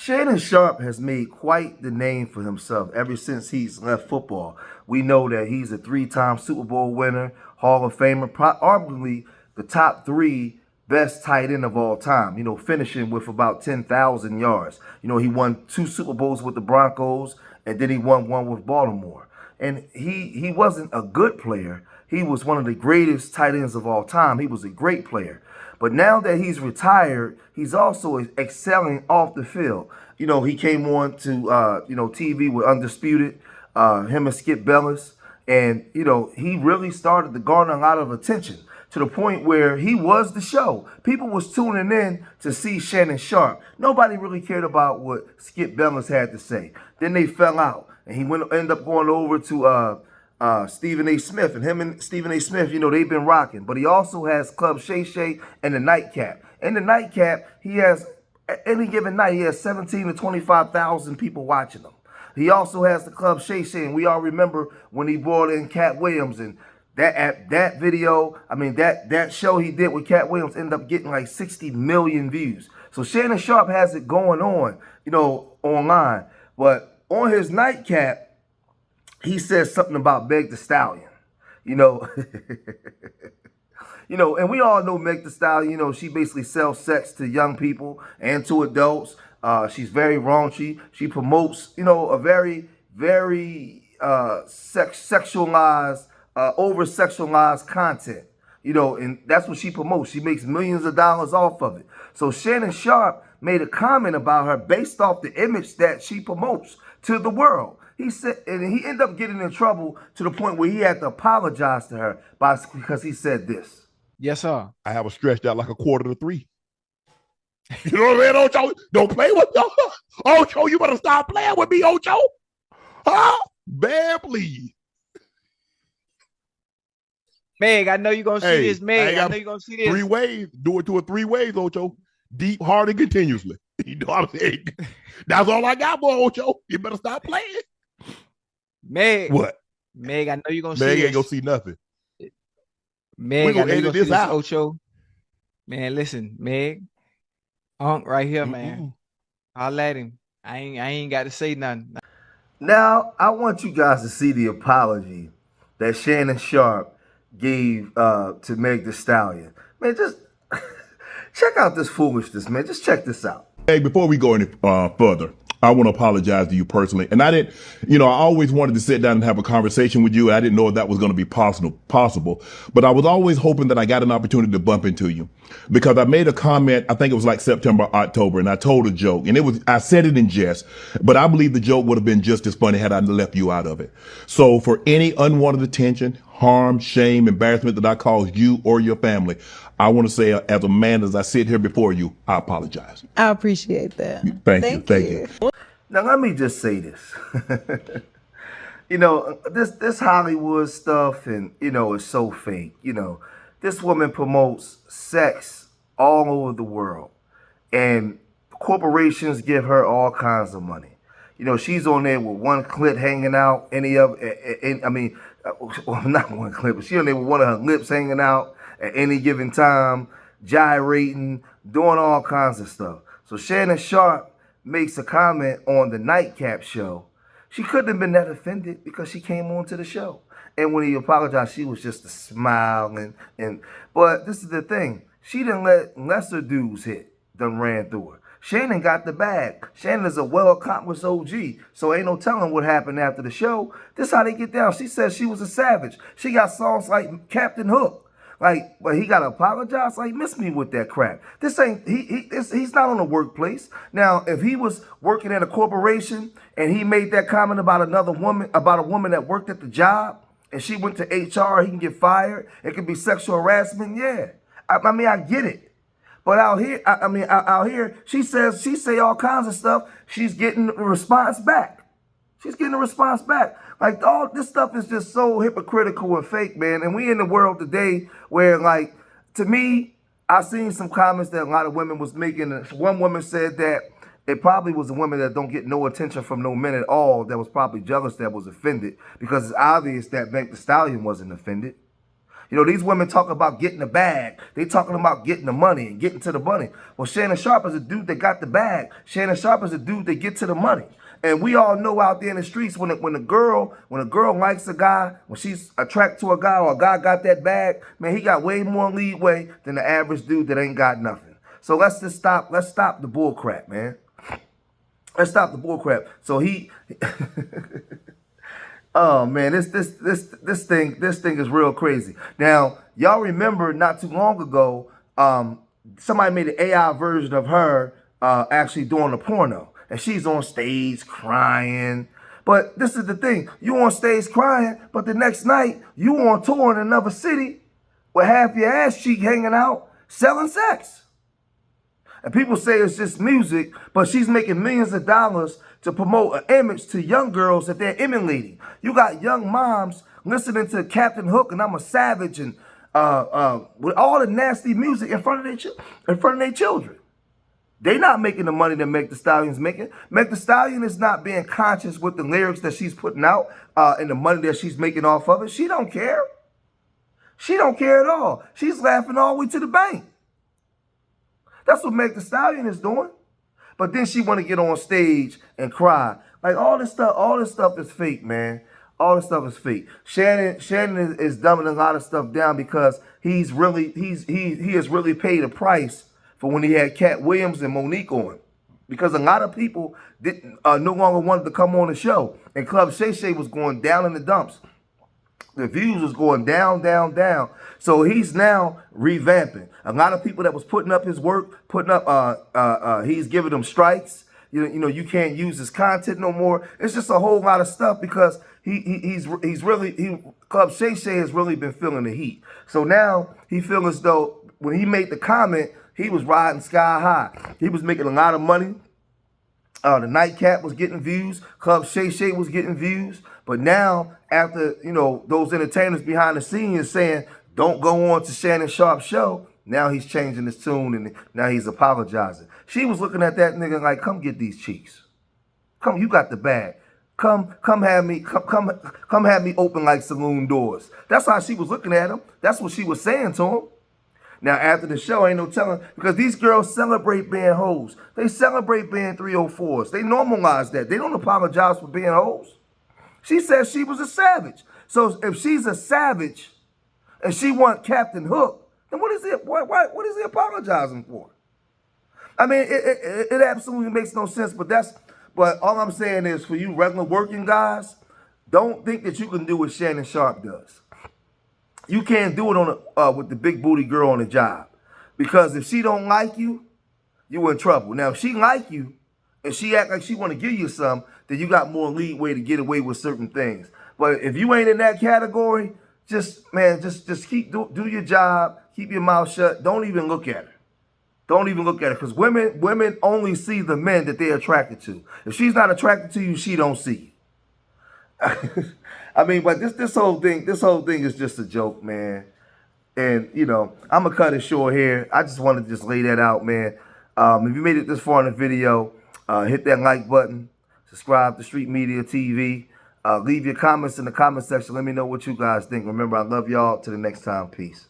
Shannon Sharpe has made quite the name for himself ever since he's left football. We know that he's a three-time Super Bowl winner, Hall of Famer, arguably the top three best tight end of all time, finishing with about 10,000 yards. He won two Super Bowls with the Broncos, and then he won one with Baltimore. And he wasn't a good player. He was one of the greatest tight ends of all time. He was a great player. But now that he's retired, he's also excelling off the field. He came on to TV with Undisputed, him and Skip Bayless, and he really started to garner a lot of attention to the point where he was the show. People was tuning in to see Shannon Sharpe. Nobody really cared about what Skip Bayless had to say. Then they fell out, and he ended up going over to Stephen A. Smith, and him and Stephen A. Smith, they've been rocking. But he also has Club Shay Shay and the Nightcap. In the Nightcap, he has, any given night, he has 17 to 25,000 people watching him. He also has the Club Shay Shay, and we all remember when he brought in Cat Williams, and that video, that show he did with Cat Williams ended up getting like 60 million views. So Shannon Sharpe has it going on, online. But on his Nightcap, he says something about Meg the Stallion, and we all know Meg the Stallion, she basically sells sex to young people and to adults. She's very raunchy. She promotes, a very, very sexualized, over-sexualized content, and that's what she promotes. She makes millions of dollars off of it. So Shannon Sharpe made a comment about her based off the image that she promotes to the world. He said, and he ended up getting in trouble to the point where he had to apologize to her because he said this. Yes, sir. I have a stretched out like a quarter to three. You know what I mean, Ocho? Don't play with me. Ocho, you better stop playing with me, Ocho. Huh? Bad, please. Meg, I know you're going to see this, Meg. I know you're going to see this. 3 ways. Do it to 3 ways, Ocho. Deep, hard, and continuously. You know what I'm saying? That's all I got, boy, Ocho. You better stop playing. Meg. What? Meg, I know you're going to see this. Meg ain't going to see nothing. Meg, I know you're going to see this, Ocho. Man, listen, Meg. Unc right here, man. I'll let him. I ain't got to say nothing. Now, I want you guys to see the apology that Shannon Sharpe gave to Meg the Stallion. Man, just check out this foolishness, man. Just check this out. Hey, before we go any further, I want to apologize to you personally. And I didn't, I always wanted to sit down and have a conversation with you. I didn't know if that was going to be possible, but I was always hoping that I got an opportunity to bump into you because I made a comment. I think it was like September, October, and I told a joke, and I said it in jest, but I believe the joke would have been just as funny had I left you out of it. So for any unwanted attention, harm, shame, embarrassment that I caused you or your family, I want to say, as a man, as I sit here before you, I apologize. I appreciate that. Thank you. Now, let me just say this. This Hollywood stuff, and, is so fake. This woman promotes sex all over the world, and corporations give her all kinds of money. She's on there with one clit hanging out, not one clip, but she's on there with one of her lips hanging out at any given time, gyrating, doing all kinds of stuff. So Shannon Sharpe makes a comment on the Nightcap show. She couldn't have been that offended because she came on to the show. And when he apologized, she was just a smile. But this is the thing. She didn't let lesser dudes done ran through her. Shannon got the bag. Shannon is a well-accomplished OG, so ain't no telling what happened after the show. This how they get down. She says she was a savage. She got songs like Captain Hook. But he gotta apologize. Miss me with that crap. This ain't he's not on the workplace. Now, if he was working at a corporation and he made that comment about another woman, about a woman that worked at the job, and she went to HR, he can get fired. It could be sexual harassment. Yeah, I get it. But out here, she say all kinds of stuff. She's getting a response back. All this stuff is just so hypocritical and fake, man. And we in the world today where, to me, I seen some comments that a lot of women was making. One woman said that it probably was a woman that don't get no attention from no men at all that was probably jealous, that was offended, because it's obvious that Meg the Stallion wasn't offended. You know, these women talk about getting the bag. They talking about getting the money and getting to the money. Well, Shannon Sharpe is a dude that got the bag. Shannon Sharpe is a dude that get to the money. And we all know out there in the streets when a girl likes a guy, when she's attracted to a guy or a guy got that bag, man, he got way more leeway than the average dude that ain't got nothing. So let's stop the bull crap, man. Let's stop the bull crap. So he oh man, this thing is real crazy. Now, y'all remember not too long ago, somebody made an AI version of her actually doing a porno. And she's on stage crying. But this is the thing. You on stage crying, but the next night, you on tour in another city with half your ass cheek hanging out, selling sex. And people say it's just music, but she's making millions of dollars to promote an image to young girls that they're emulating. You got young moms listening to Captain Hook and I'm a Savage and with all the nasty music in front of their children. They not making the money that Meg Thee Stallion's making. Meg Thee Stallion is not being conscious with the lyrics that she's putting out and the money that she's making off of it. She don't care. She don't care at all. She's laughing all the way to the bank. That's what Meg Thee Stallion is doing. But then she want to get on stage and cry. Like all this stuff is fake, man. All this stuff is fake. Shannon is dumbing a lot of stuff down because he has really paid a price for when he had Cat Williams and Monique on. Because a lot of people no longer wanted to come on the show. And Club Shay Shay was going down in the dumps. The views was going down, down, down. So he's now revamping. A lot of people that was putting up his work, he's giving them strikes. You know, you can't use his content no more. It's just a whole lot of stuff because Club Shay Shay has really been feeling the heat. So now he feels as though when he made the comment, he was riding sky high. He was making a lot of money. The Nightcap was getting views. Club Shay Shay was getting views. But now, after, you know, those entertainers behind the scenes saying, don't go on to Shannon Sharpe's show, now he's changing his tune and now he's apologizing. She was looking at that nigga like, come get these cheeks. Come, you got the bag. Come have me open like saloon doors. That's how she was looking at him. That's what she was saying to him. Now, after the show, ain't no telling, because these girls celebrate being hoes. They celebrate being 304s. They normalize that. They don't apologize for being hoes. She said she was a savage. So if she's a savage and she want Captain Hook, then what is he apologizing for? I mean, it absolutely makes no sense, but all I'm saying is for you regular working guys, don't think that you can do what Shannon Sharpe does. You can't do it with the big booty girl on the job. Because if she don't like you, you in trouble. Now, if she like you and she act like she want to give you some, then you got more leeway to get away with certain things. But if you ain't in that category, just keep do your job, keep your mouth shut. Don't even look at her. Don't even look at her. Because women only see the men that they're attracted to. If she's not attracted to you, she don't see you. I mean, but this whole thing is just a joke, man. And, you know, I'm going to cut it short here. I just wanted to just lay that out, man. If you made it this far in the video, hit that like button. Subscribe to Street Media TV. Leave your comments in the comment section. Let me know what you guys think. Remember, I love y'all. Till the next time. Peace.